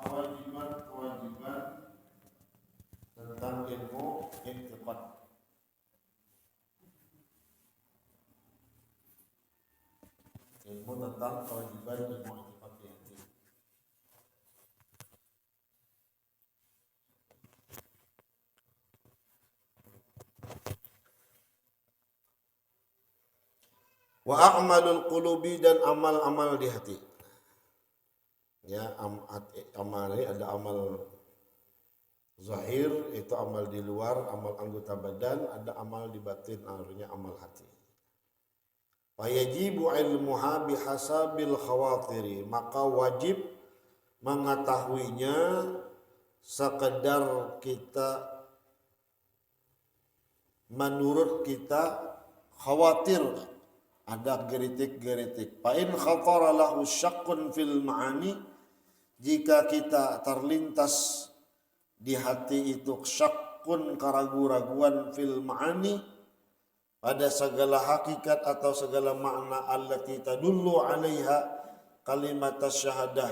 kewajiban tentang ilmu i'tiqad. Ilmu tentang kewajiban ilmu i'tiqad di hati. Wa a'malul qulubi, dan amal-amal di hati. Ya, amal ini ada amal zahir, itu amal di luar, amal anggota badan, ada amal di batin, artinya amal hati. Fayajibu ilmuha bihasabil khawatiri, maka wajib mengetahuinya sekedar kita menurut kita khawatir, ada geritik-geritik. Fa in khatara lahu syaqqun fil ma'ani, jika kita terlintas di hati itu syaqqun, keraguan-raguan, fil ma'ani, pada segala hakikat atau segala makna, allati tadullu 'alaiha kalimat syahadah,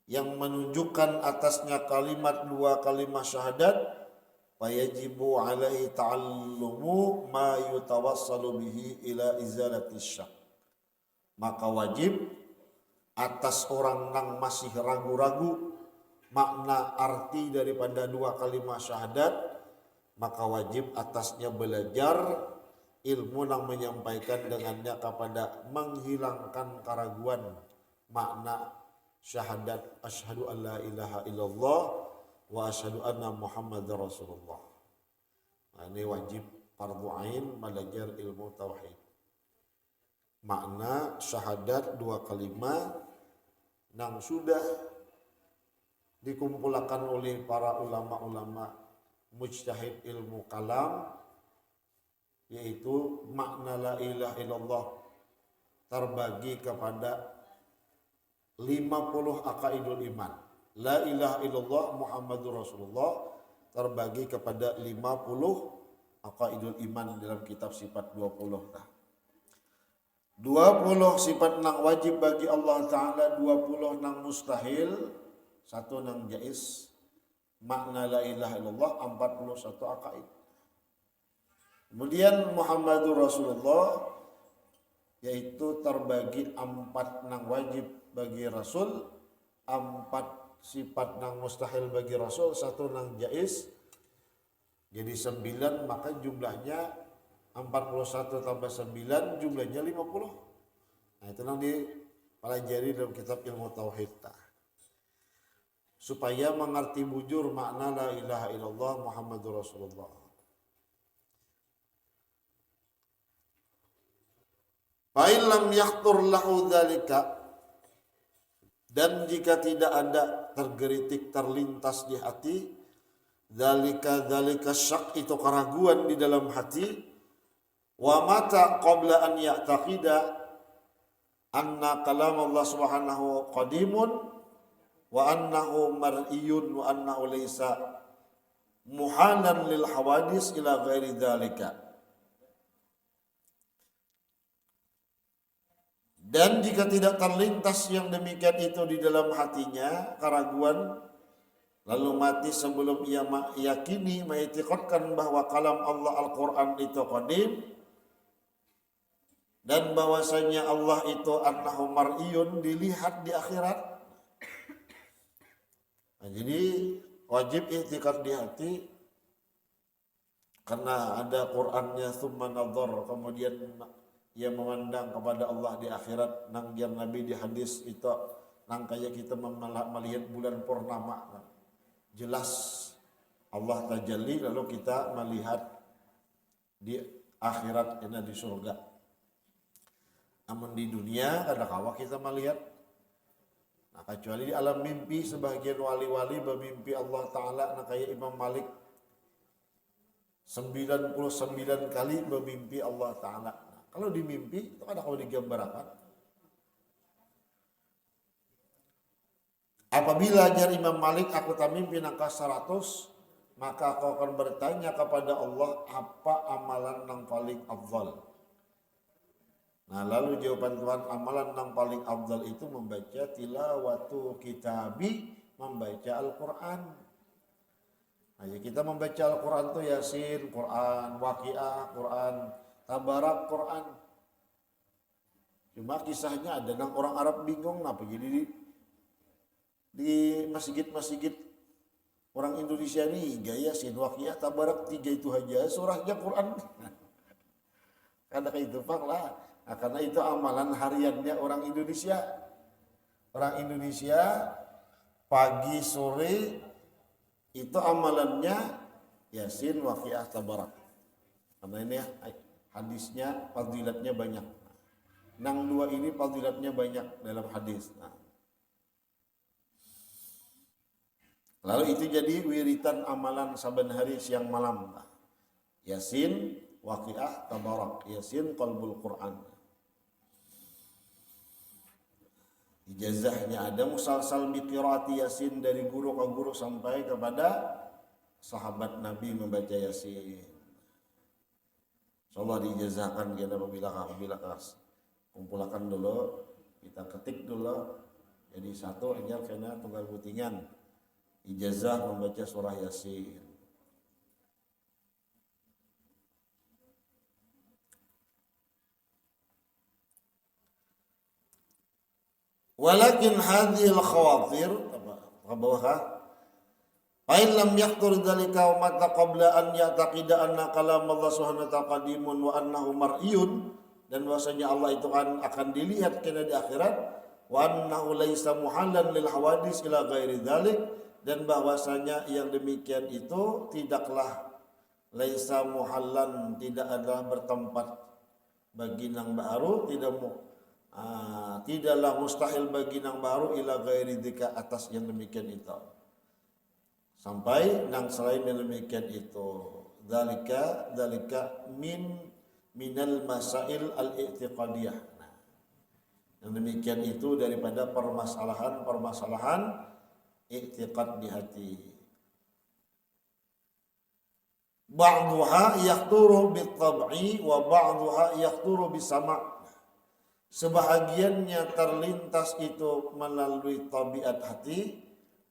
yang menunjukkan atasnya kalimat dua kalimat syahadat, fayajibu 'alaihi ta'allumu ma yutawassalu bihi ila izalati syak, maka wajib atas orang yang masih ragu-ragu makna arti daripada dua kalimat syahadat, maka wajib atasnya belajar ilmu yang menyampaikan dengannya kepada menghilangkan keraguan makna syahadat asyhadu an la ilaha illallah wa asyhadu anna muhammadar rasulullah. Nah, ini wajib fardu ain belajar ilmu tauhid. Makna syahadat dua kalimat yang sudah dikumpulkan oleh para ulama-ulama mujtahid ilmu kalam, yaitu makna la ilaha illallah terbagi kepada 50 aqaidul iman. La ilaha illallah Muhammadur Rasulullah terbagi kepada 50 aqaidul iman dalam kitab sifat 20. 20 sifat nang wajib bagi Allah Ta'ala, 20 nang mustahil, 1 nang jaiz. Makna la ilaha illallah 41 aqaid. Kemudian Muhammadur Rasulullah, yaitu terbagi 4 nang wajib bagi Rasul, 4 sifat nang mustahil bagi Rasul, 1 nang jaiz. Jadi 9, maka jumlahnya 41 tambah 9 jumlahnya 50. Nah, itu yang dipelajari dalam kitab ilmu tauhid. Supaya mengerti bujur makna la ilaha illallah Muhammadur Rasulullah. Fa in lam yakhtur lahu dzalika, dan jika tidak ada tergeritik terlintas di hati, dzalika syak, itu keraguan di dalam hati, wa mata qabla an ya'taqida anna kalam Allah subhanahu qadimun wa annahu mar'iyun wa annahu laysa muhanan lil hawadis ila ghairi dzalika. Dan jika tidak terlintas yang demikian itu di dalam hatinya, keraguan, lalu mati sebelum ia yakini, mengiktikadkan bahwa kalam Allah Al-Quran itu qadim, dan bahwasanya Allah itu annahu mar'iyun, dilihat di akhirat. Nah, jadi wajib i'tikad di hati, karena ada Qur'annya summa nadhar, kemudian ia memandang kepada Allah di akhirat. Nang jar Nabi di hadis itu, nang kayak kita melihat bulan purnama, jelas Allah tajalli, lalu kita melihat di akhirat, ini di surga. Namun di dunia kadang-kala kita melihat, nah, kecuali di alam mimpi, sebagian wali-wali bermimpi Allah Ta'ala. Nah, kayak Imam Malik 99 kali bermimpi Allah Ta'ala. Nah, kalau di mimpi itu ada kalau digambarkan. Apabila ajar Imam Malik, aku tak mimpi nangka 100, maka aku akan bertanya kepada Allah, apa amalan yang paling afdal. Nah, lalu jawaban Tuhan, amalan yang paling afdal itu membaca tilawatu kitabi, membaca Al-Quran. Nah, ya kita membaca Al-Quran itu Yasin, Quran, Waqiah, Quran, Tabarak, Quran. Cuma kisahnya ada yang orang Arab bingung kenapa jadi di masjid-masjid orang Indonesia ini gaya Yasin, Waqiah, Tabarak 3 itu aja surahnya Quran. Karena itu lah. Nah, karena itu amalan hariannya orang Indonesia. Orang Indonesia pagi sore itu amalannya Yasin, Waqiah, Tabarak. Karena ini hadisnya fadilatnya banyak. Nang dua ini fadilatnya banyak dalam hadis. Nah. Lalu itu jadi wiritan amalan saban hari siang malam. Nah. Yasin, Waqiah, Tabarak. Yasin, qalbul Quran. Ijazahnya ada musalsal biqiraati Yasin dari guru ke guru sampai kepada sahabat Nabi membaca Yasin. Insyaallah diijazahkan kita apabila kumpulkan dulu, kita ketik dulu. Jadi satu hanya kena tunggal putingan ijazah membaca surah Yasin. Walakin hadhil khawatir apa bawah fa in lam yaqtur dzalika wa mata qabla an ya'taqida anna kalam Allah subhanahu wa ta'ala qadimun wa annahu mar'iyun, dan bahwasanya Allah itu akan dilihat kena di akhirat, wa annahu laisa muhallan lil hawadis ila ghairi dzalik, dan bahwasanya yang demikian itu tidaklah laisa muhallan, tidak adalah bertempat bagi nang baru, tidaklah mustahil bagi nang baru ila ghairi dzika, atas yang demikian itu sampai nang selain yang demikian itu. Dzalika minal masail al-i'tiqadiyah. Nah, yang demikian itu daripada permasalahan i'tiqad di hati. Ba'dhuha yahturu bit-tab'i wa ba'dhuha yahturu bis-sama'. Sebahagiannya terlintas itu melalui tabiat hati,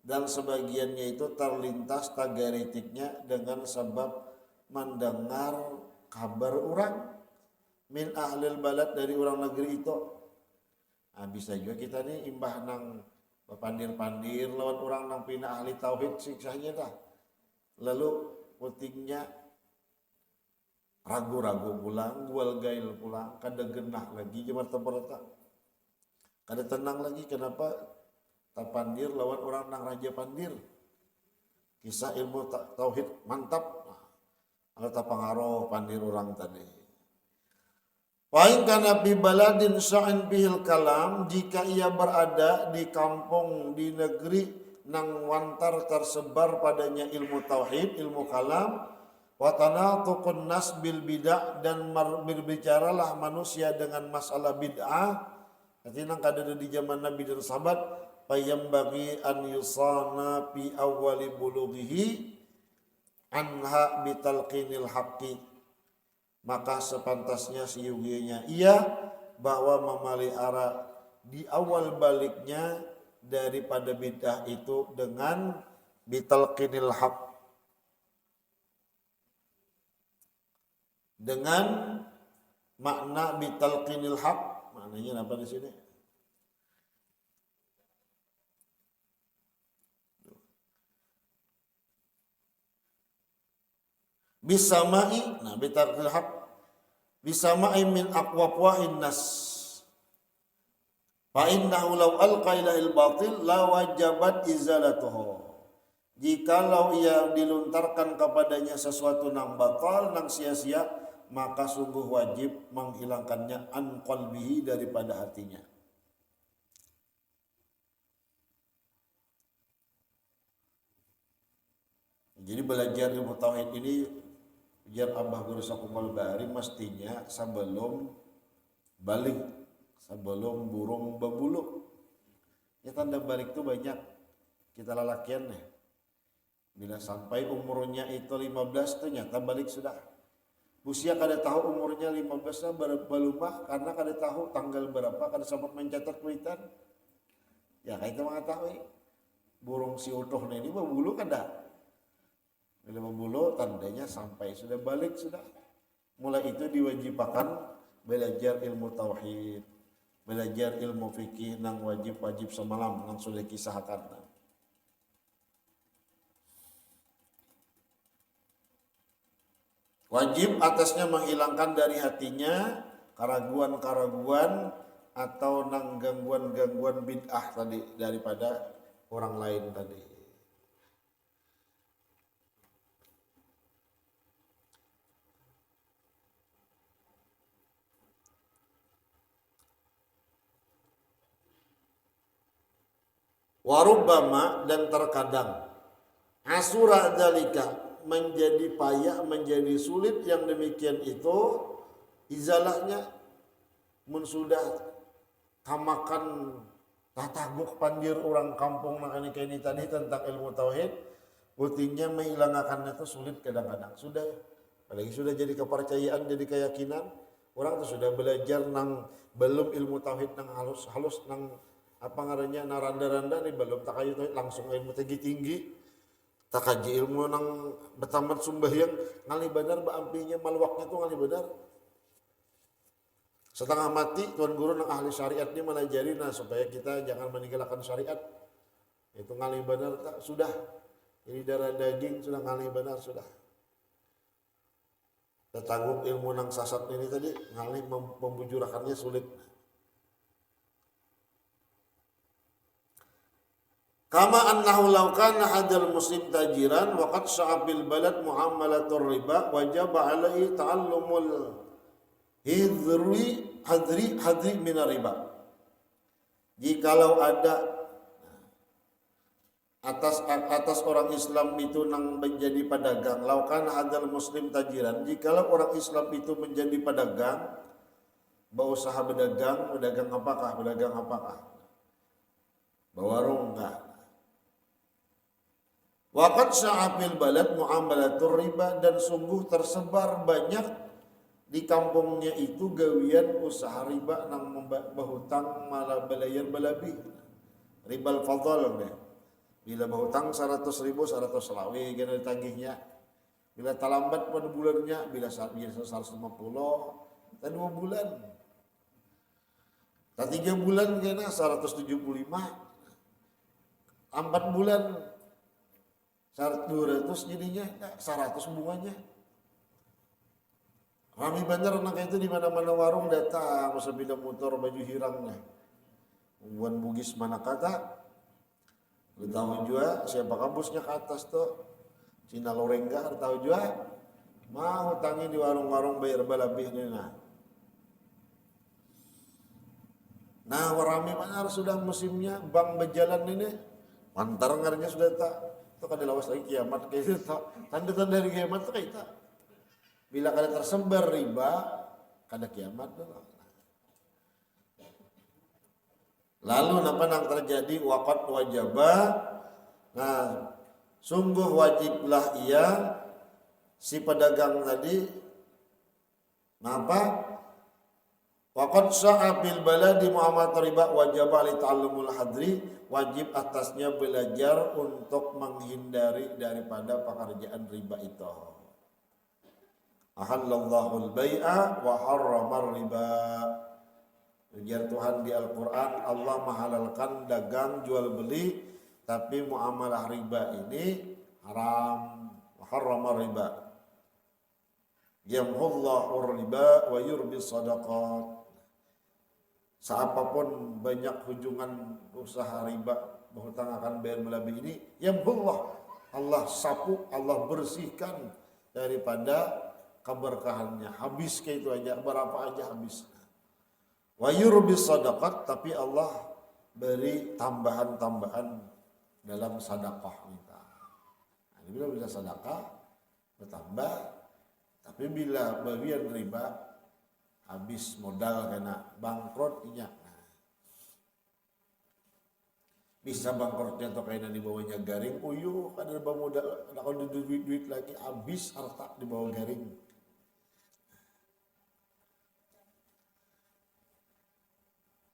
dan sebagiannya itu terlintas tagaritiknya dengan sebab mendengar kabar orang min ahlil balad, dari orang negeri itu. Nah, bisa juga kita nih imbah nang pandir-pandir lawan orang nang pina ahli tauhid siksanya dah. Lalu putingnya ragu-ragu pulang, gual gail pulang, kada genah lagi jaman tempat kada tenang lagi. Kenapa? Tak pandir lawan orang nang raja pandir. Kisah ilmu tauhid mantap. Ada tak pengaruh pandir orang tadi. Wa in kana bi baladin sa'in bihil kalam, jika ia berada di kampung, di negeri nang wantar tersebar padanya ilmu tauhid, ilmu kalam, wa tanatuqun nas bil bid'ah, dan berbicaralah manusia dengan masalah bid'ah. Artinya nang kada di zaman Nabi dan sahabat, fayambaghi an yusana fi awwali bulughihi anha bitalqinil haqqi, maka sepantasnya seyugianya ia bahwa memelihara di awal baliknya daripada bid'ah itu dengan bitalqinil haqq, dengan makna bitalqinil haq. Maknanya apa di sini? Bisama'i, nah bitalqinil haq, bisama'i min aqwaqwahin nas. Fa innahu law alqa ilal batil la wajabat izalatuhu. Jikalau ia diluntarkan kepadanya sesuatu nang batal, nang sia-sia, maka sungguh wajib menghilangkannya an qalbihi, daripada hatinya. Jadi belajar ilmu tauhid ini, biar Abah Guru Sakumal Bari, mestinya sebelum balik, sebelum burung berbulu. Ya tanda balik itu banyak kita lalakian nih. Bila sampai umurnya itu 15 ternyata balik sudah. Busia kada tahu umurnya 15 balumah karena kada tahu tanggal berapa, kada sempat mencatat kuitan. Ya kayak itu mengetahui burung si utuh ini berbulu kada. Bila berbulu tandanya sampai sudah balik sudah. Mulai itu diwajibkan belajar ilmu tauhid, belajar ilmu fikih nang wajib semalam nang sudah kisahkan. Wajib atasnya menghilangkan dari hatinya keraguan-keraguan atau nang gangguan-gangguan bid'ah tadi daripada orang lain tadi. Warubbama dan terkadang asura dzalika menjadi payah, menjadi sulit yang demikian itu izalahnya mun sudah kamakan tataguk pandir orang kampung makanya kayak ini tadi tentang ilmu tauhid, buktinya menghilangkannya itu sulit kadang-kadang. Sudah, apalagi sudah jadi kepercayaan, jadi keyakinan, orang tuh sudah belajar nang belum ilmu tauhid nang halus nang apa ngarannya naranda-randa nih belum tak kayu tauhid langsung ilmu tinggi tak kaji ilmu nang betamat sumbahyang ngali benar baampinya maluaknya tuh ngali benar setengah mati tuan guru nang ahli syariat ini melajari nah supaya kita jangan meninggalkan syariat itu ngali benar tak sudah ini darah daging sudah ngali benar sudah tetanggung ilmu nang sasat ini tadi ngali membujurakannya sulit. Kama annahu law kana hadzal muslim tajiran wa qad sa'a bil balad muamalatur riba wajaba alaihi ta'allumul hadri min riba. Jikalau ada atas orang Islam itu nang menjadi pedagang, law kana hadzal muslim tajiran, jikalau orang Islam itu menjadi pedagang, berusaha berdagang apakah? Berwarung enggak? Waqad sya'afil balad muamalatur riba dan sungguh tersebar banyak di kampungnya itu gawian usaha riba nang berhutang malah belayar belabi. Ribal fadl deh. Bila berhutang 100.000 100 lawi kena ditagihnya. Bila terlambat pada bulannya bila 150 dan 2 bulan. Dan 3 bulan kena 175. 4 bulan 200 jadinya 100 bunganya. Rami bener anak itu di mana-mana warung datang sepeda motor baju hirangnya. Buan bugis mana kata? Lu tahu juga siapa kampusnya ke atas tuh? Cina Lorengga tahu juga? Mau tangi di warung-warung bayar balabih ini nah warami mana sudah musimnya bang berjalan ini. Mantar ngarnya sudah tak. Itu kada lawas lagi kiamat kayak itu tanda-tanda dari kiamat itu kayak itu bila kada tersebar riba kada kiamat dulu. Lalu apa yang terjadi waqat wajibah nah sungguh wajiblah ia si pedagang tadi apa waqad sa'a bil baladi muamalat riba wajib li ta'allumul hadri wajib atasnya belajar untuk menghindari daripada pekerjaan riba itu. Ahallallahu al-bai'a wa harramar riba. Ujar Tuhan di Al-Qur'an Allah menghalalkan dagang jual beli tapi muamalah riba ini haram. Wa harramar riba. Yamhullahu riba wa yurbi sadaqat. Seapapun banyak hujungan usaha riba berhutang akan bayar melebih ini yamhullah Allah sapu Allah bersihkan daripada keberkahannya habis kayak itu aja berapa aja habis wa yurbi sadaqat tapi Allah beri tambahan-tambahan dalam sedekah kita. Nah, bila bisa sedekah bertambah tapi bila bagian riba habis modal kena bangkrut iya. Nah, bisa bangkrutnya atau kainan di bawahnya garing, uyuh ada modal, ada kalau duit lagi habis harta di bawah garing.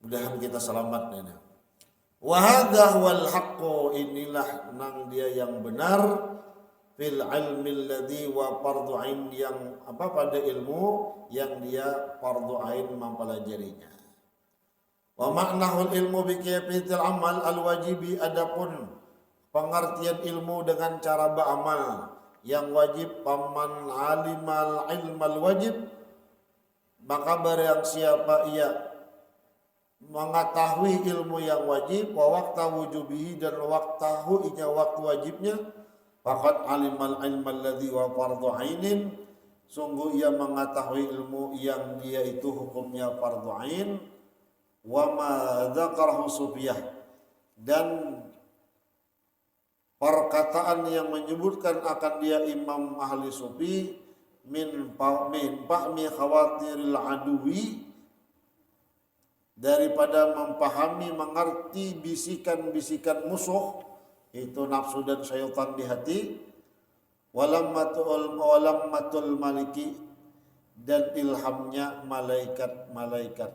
Mudahan kita selamat ini. Wa hadza wal haqqu, inilah nang dia yang benar fil ilmi alladhi wa fardhu ain, yang pada ilmu yang dia fardhu ain mempelajarinya. Wa ma'nahul ilmu bi kayfiyatil amal al wajibi, adapun pengertian ilmu dengan cara beramal yang wajib, paman alimal ilmal wajib, maka barang siapa ia mengetahui ilmu yang wajib, wa waqta wujubihi, dan waqtahu inya waktu wajibnya, faqad alimal ilmal ladzi wa fardhu ainin, sungguh ia mengetahui ilmu yang dia itu hukumnya fardhu ain. Wa ma dzakarahu sufiyah, dan perkataan yang menyebutkan akan dia imam ahli sufi, min fahmi khawatiril aduwi, daripada memahami mengerti bisikan-bisikan musuh, itu nafsu dan syaitan di hati, walammatul maliki, dan ilhamnya malaikat-malaikat.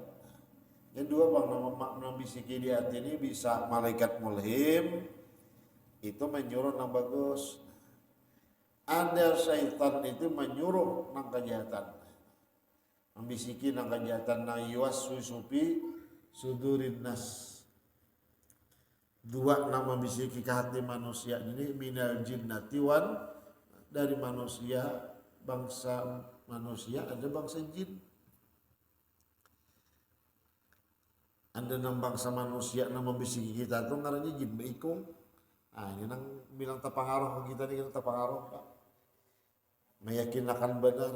Yang dua makna bisiki di hati ini bisa malaikat mulhim, itu menyuruh nang bagus. Ada syaitan itu menyuruh nang kejahatan, membisiki nang kejahatan, nang yuwaswisupi sudurin nas. Dua nama bisiki ke hati manusia ini, minal jinnati wan, dari manusia, bangsa manusia, ada bangsa jin. Ada nang bangsa manusia nama bisiki kita tuh ngarannya jin beikung. Ini nang bilang tapangaruh kita nih, kita tapangaruh Pak, meyakinkan benar.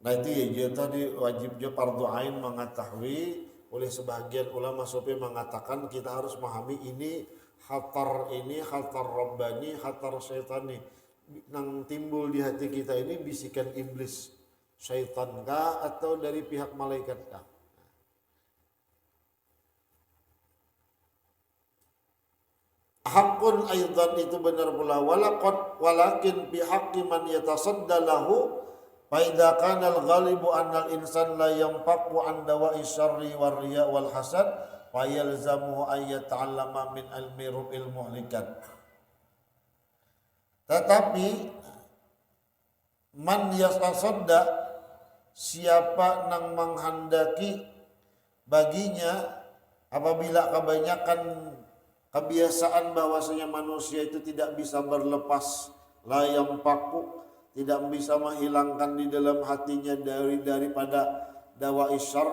Nah itu ya tadi wajibnya fardhu ain mengetahui. Oleh sebagian ulama sufi mengatakan kita harus memahami ini khatar rabbani, khatar syaitani, nang timbul di hati kita ini bisikan iblis, syaitan kah atau dari pihak malaikat kah? Hakun aidan, itu benar pula, walakin bihaqqi man yatasadda lahu, fa idza kana al-ghalibu anna al-insan la yanfaqu an dawa'i syarri war riya wal hasad, fa yalzamuhu an yata'allama min ilmi rubil muhlikat. Tetapi man yatasadda, siapa nang menghendaki baginya apabila kebanyakan kebiasaan bahwasanya manusia itu tidak bisa berlepas, la yanfaqu, tidak bisa menghilangkan di dalam hatinya daripada dawa isyar,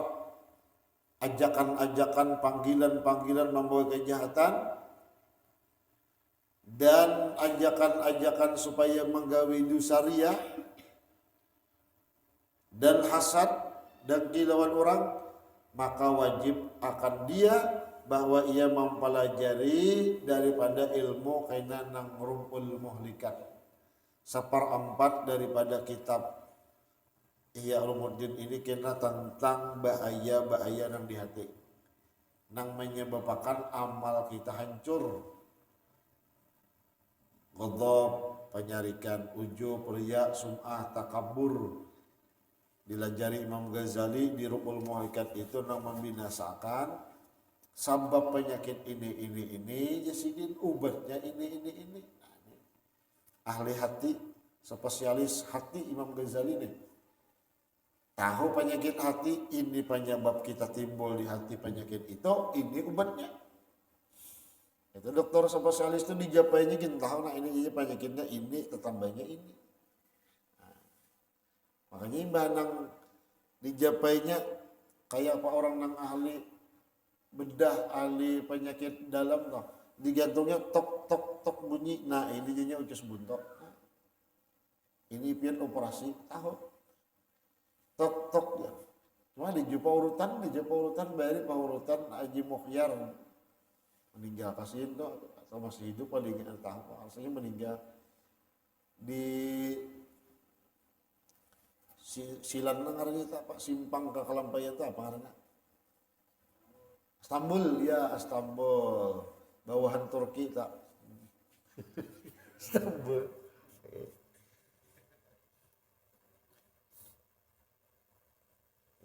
ajakan-ajakan, panggilan-panggilan membawa kejahatan, dan ajakan-ajakan supaya menggawi dosa riya dan hasad dan kilauan orang, maka wajib akan dia bahwa ia mempelajari daripada ilmu kainan nang rumpul muhlikat, seperempat daripada kitab Ihya Ulumuddin ini kena tentang bahaya-bahaya nang di hati, nang menyebabkan amal kita hancur. Ghadab, penyarikan, ujub, riya, sum'ah, takabur. Dilajari Imam Ghazali di Ruhul Muhlikat itu nang membinasakan sabab penyakit ini, jasidin ubatnya ini. Ahli hati, spesialis hati Imam Ghazali nih. Tahu penyakit hati, ini penyebab kita timbul di hati penyakit itu, ini obatnya. Itu dokter spesialis itu dijapainya kita tahu, nah ini penyakitnya ini, tetambahnya ini. Nah, makanya imbang dijapainya kayak apa orang nang ahli bedah, ahli penyakit dalam toh, digantungnya tok tok tok bunyi, nah ini jadinya ucus buntok. Nah, ini pian operasi tahu tok tok ya. Cuma di jumpa urutan bayari pengurutan Haji Mukhyar meninggal kasihin tuh, atau masih hidup pada ingin tahu, aslinya meninggal di silan nengarnya itu apa, simpang ke Kalampayan itu apa karena Istanbul, ya Istanbul, bawahan Turki tak Istanbul.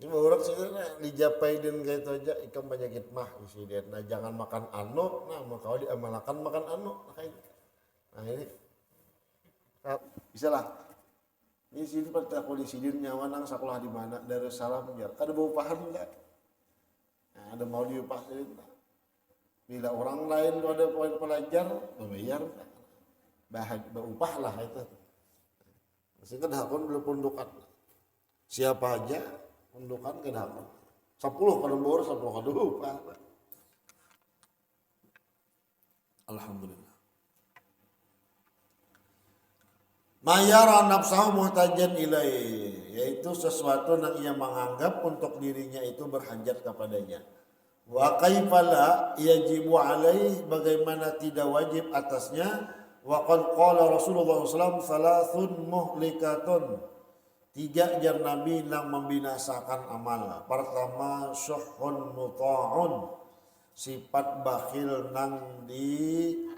Ini orang sih dijapain kayak itu aja ikan penyakit mah isi dia. Nah jangan makan anu, nah mau diamalkan makan anu. Nah ini bisa lah. Ini sini pada kondisi dia nyawa nang sekolah di mana Darussalam biar. Ada bau paham enggak? Nah, ada mau diupahin. Bila orang lain ada poin pelajar, membayar, berupah lah itu. Sehingga dahakon belum pundukan. Siapa aja pundukan ke dahakon. 10 kada bor, 10 kada upah. Alhamdulillah. Mayara nafsahu muhtajan ilai, yaitu sesuatu yang ia menganggap untuk dirinya itu berhajat kepadanya. Wa kaifala yajibu alaih, bagaimana tidak wajib atasnya. Wa qad qala Rasulullah SAW salasun muhlikatun, 3 jar Nabi yang membinasakan amal. Pertama syuhun muta'un, sifat bakhil nang dituruti,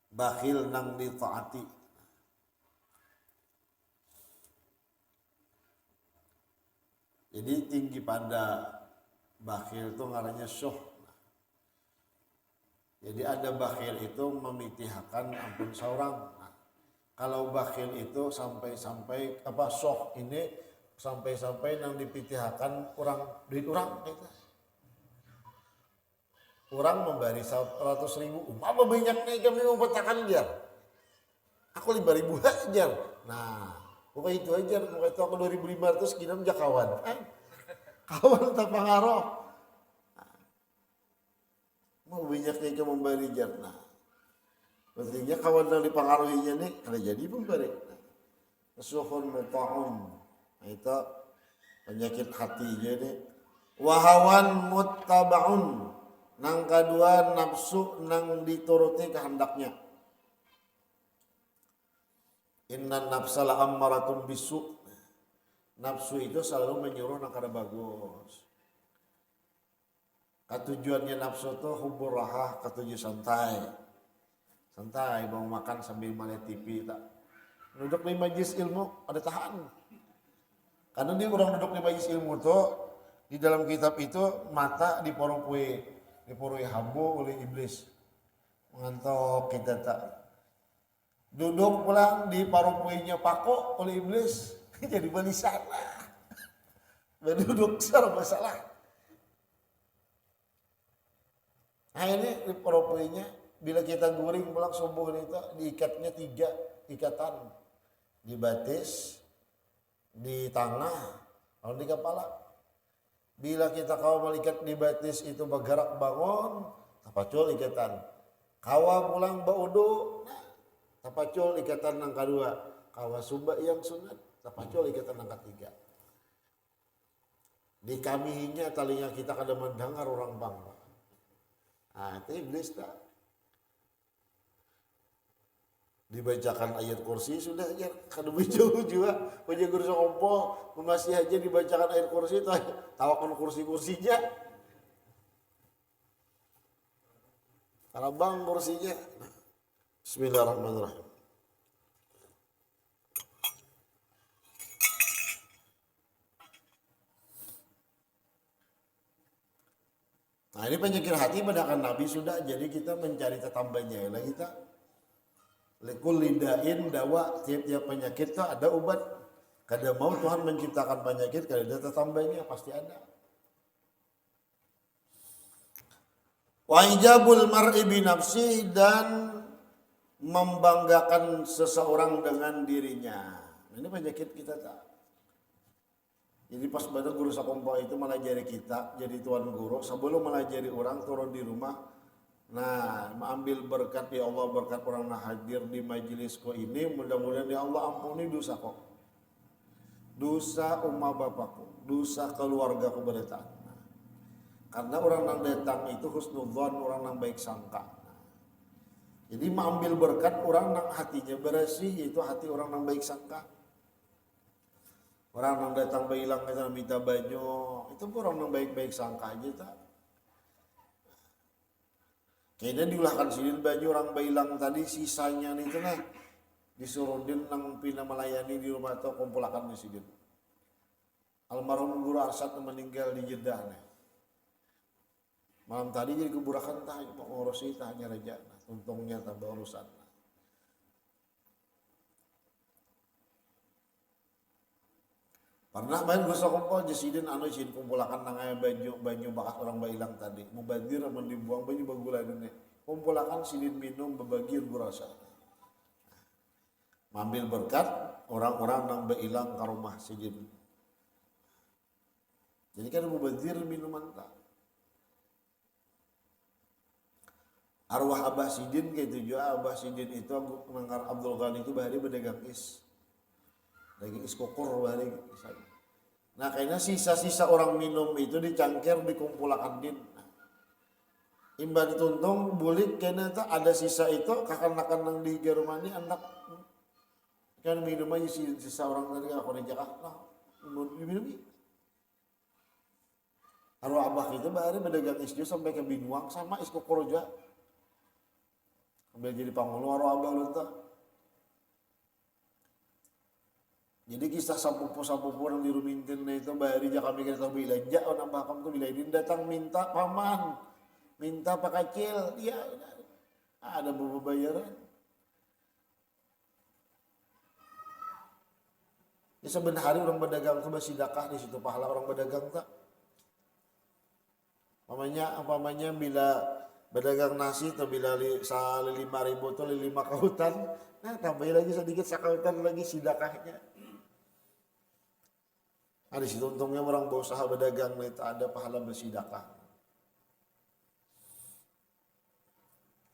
bakhil nang ditaati. Jadi tinggi pada bakhil itu ngarannya syuh. Jadi ada bakhil itu memitihakan ampun seorang. Nah, kalau bakhil itu sampai-sampai syuh ini sampai-sampai nang dipitihakan orang duit orang gitu. Orang memberi 100.000, umpama banyaknya kami mempetakan dia. Aku 5.000 ajar. Nah, pokoknya itu aja, pokoknya itu aku 2.500 kira aja kawan. Kawan tak pengaruh. Mau banyaknya kamu memberi jar. Nah, pentingnya kawan yang dipengaruhinya nih, kalau jadi memberi. Suhun muta'un. Nah, itu penyakit hati jadi. Wahawan muttaba'un. Nang kedua nafsu nang dituruti kehendaknya. Inna nafsa la ammaratun bisu. Nafsu itu selalu menyuruh nang kada bagus. Katujuannya nafsu itu hubur raha, katuju santai. Santai mau makan sambil melihat TV tak. Duduk di majlis ilmu ada tahan. Karena dia orang duduk di majlis ilmu tuh di dalam kitab itu mata diporoi habu oleh iblis. Mengantuk kita tak. Duduk pulang di paropuinya pako oleh iblis. Jadi balisan lah. Duduk secara masalah. Nah ini di paropuinya bila kita guring pulang subuh itu diikatnya 3 ikatan. Di batis, di tangan, lalu di kepala. Bila kita kau melikat di batis itu bergerak bangun, tapacul ikatan. Kawa pulang baudu, tapacul ikatan yang kedua. Kawa sumba yang sunat, tapacul ikatan yang ketiga. Di kamihinya talinya kita kada mendengar orang bangga. Nah itu iblis tak. Dibacakan ayat kursi sudah aja kada jauh juga punya guru sekompo masih aja dibacakan ayat kursi tawakan kursinya karabang kursinya. Bismillahirrahmanirrahim. Nah ini penyakit hati padahal Nabi sudah, jadi kita mencari tetambahnya lah kita. Lekul lidain dawa, tiap-tiap penyakit itu ada obat. Kada mau Tuhan menciptakan penyakit, kada ada tetambahnya, pasti ada. Wa ijabul mar'i bi nafsi, dan membanggakan seseorang dengan dirinya. Ini penyakit kita tak. Jadi pas pada guru sakompo itu melajari kita, jadi tuan guru, sebelum melajari orang turun di rumah. Nah, mengambil berkat ya Allah, berkat orang yang hadir di majelisku ini, mudah-mudahan ya Allah ampuni dosa kok. Dosa umat bapakku, dosa keluarga keberatan. Nah, karena orang yang datang itu husnudzon, orang yang baik sangka. Nah, jadi mengambil berkat orang yang hatinya bersih, yaitu hati orang yang baik sangka. Orang yang datang bilang kita minta baju, itu pun orang yang baik-baik sangka aja tak. Kayaknya diulahkan sini baju orang bilang tadi sisanya itu nah disuruh din nang pina melayani di rumah itu kumpulakan di sidin. Almarhum Guru Arsyad meninggal di Jeddah nih. Malam tadi jadi kuburakan tah ngurusi tanya raja, untungnya tambah urusan. Pernah main gusa kumpul jasidin anu isin kumpulakan nang aya banyu bakas orang bailang tadi. Mubadir amun dibuang banyu bagula dene. Kumpulakan sidin minum bebagian gurasa. Mambil berkat orang-orang nang bailang ka rumah sidin. Jadi kan mubadir minuman tak. Arwah Abah Sidin kayak itu juga. Abah Sidin itu mengar Abdul Ghani itu bahari berdagang is. Daging is kokur bahari. Nah kayaknya sisa-sisa orang minum itu dicangkir dikumpulakan din. Imba dituntung bulik kayaknya itu ada sisa itu kakan-kakan nang di Germani anak kan minum aja sisa orang tadi kalau di Jakarta minum. Arwah Abah itu bahari berdagang is juga sampai ke Binuang sama is kokur juga. Ambil jadi panggulu arwah Abah lunta. Jadi kisah sapupu-sapupu yang dirumintin itu bahari jaka mikir tahu bilanja orang bakam tuh bilain datang minta paman, minta pak kecil, dia ada beberapa bayaran. Ya sebenarnya orang berdagang tuh masih dakah di situ pahala orang berdagang tak. Apamanya bila berdagang nasi atau bila 5.000 atau 5 kautan, nah tambahin lagi sedikit sakautan lagi sidakahnya. Nah di situ untungnya orang berusaha berdagang itu ada pahala bersidakah.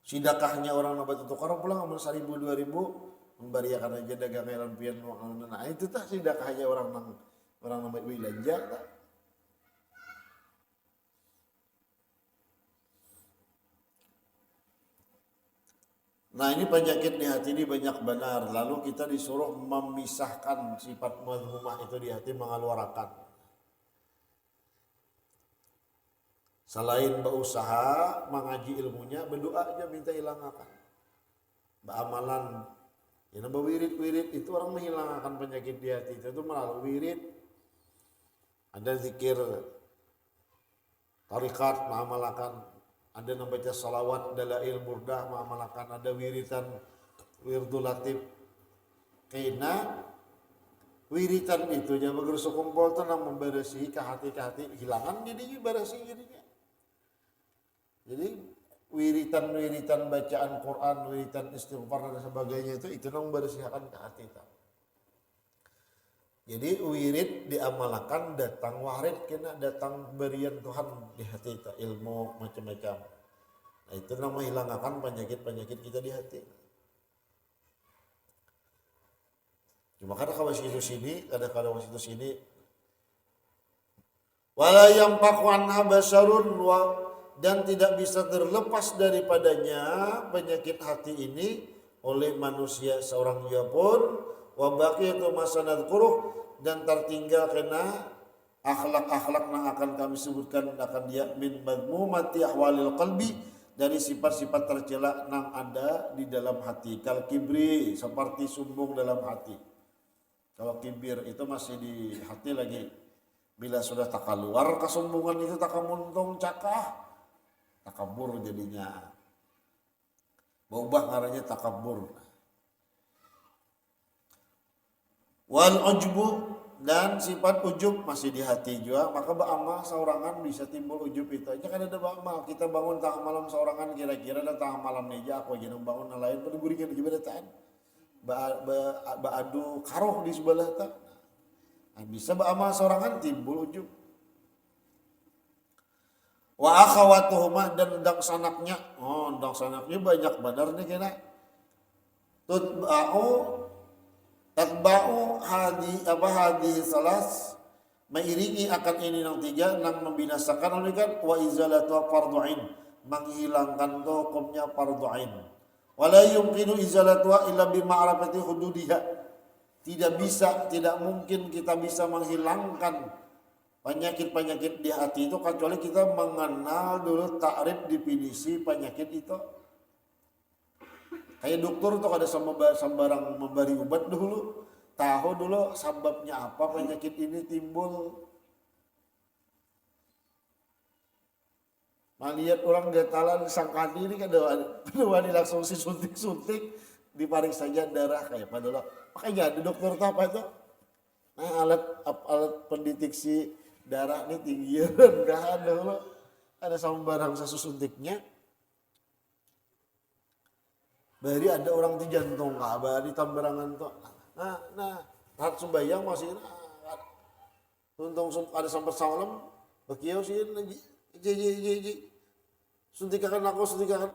Sidakahnya orang nabat itu orang pulang amun 1.000 2.000 membariakan aja dagang lampian. Nah itu tak sidakahnya orang nabat wilanja tak. Nah ini penyakit di hati ini banyak benar. Lalu kita disuruh memisahkan sifat madhumah itu di hati, mengeluarkan. Selain berusaha mengaji ilmunya, berdoa aja minta hilangkan. Beramalan, ya nambah wirid itu orang menghilangkan penyakit di hati itu melalui wirid. Ada zikir tarikat mengamalkan. Ada yang baca salawat, dalail burdah, mengamalkan. Ada wiritan, wirdul latif. Karena wiritan itu yang bergerusu kumpul itu yang memberesi ke hati, hilangan jadinya beresi jadinya. Jadi wiritan bacaan Quran, wiritan istighfar dan sebagainya itu yang membersihkan ke hati. Jadi wirid diamalkan datang warid kena datang berian Tuhan di hati kita ilmu macam-macam. Nah itu nama hilangkan penyakit kita di hati. Cuma kadang-kadang situ sini, kadang-kadang situ sini. Wala yanfaqu anha basarun dan tidak bisa terlepas daripadanya penyakit hati ini oleh manusia seorang juga pun. Wa baqiyatu masanadkuruh dan tertinggal kena akhlak-akhlak yang akan kami sebutkan akan dia min madmumati ahwalil qalbi dari sifat-sifat tercela yang ada di dalam hati. Kal kibri seperti sombong dalam hati. Kalau kibir itu masih di hati lagi. Bila sudah tak keluar kesombongan itu tak muntung cakah. Takabur jadinya. Berubah ngarannya takabur. Wal ujbu dan sifat ujub masih di hati juga, maka beramal seorangan bisa timbul ujub itu aja kan ada beramal. Kita bangun tengah malam seorangan kira-kira dan tengah malam aja aku aja bangun yang lain pada gurikan juga datang adu karoh di sebelah tak. Nah, bisa beramal seorangan timbul ujub. Wa akhawatuhuma dan dang sanaknya banyak benar nih kena tatba'u hadi salas mengiringi akan ini yang tiga nang membinasakan oleh kan wa izalatu fardhu ain menghilangkan hukumnya fardhu ain wala yumkinu izalatu illa bi ma'rifati hududiha tidak mungkin kita bisa menghilangkan penyakit-penyakit di hati itu kecuali kita mengenal dulu takrif definisi penyakit itu. Kayak dokter tuh ada sembarang memberi obat dulu, tahu dulu sebabnya apa penyakit ini timbul. Lihat orang getalan sangka diri kan wani langsung si suntik diparing saja darah kayak pada lo. Makanya ada dokter tuh apa itu? Nah alat pendeteksi darah ini tinggi rendah dulu. Ada sembarang suntiknya. Bari ada orang di jantung, bari tambarangan tuh. Nah, saat sembayang masih untung ada sampai salam, bakiau sih, suntikan aku suntikan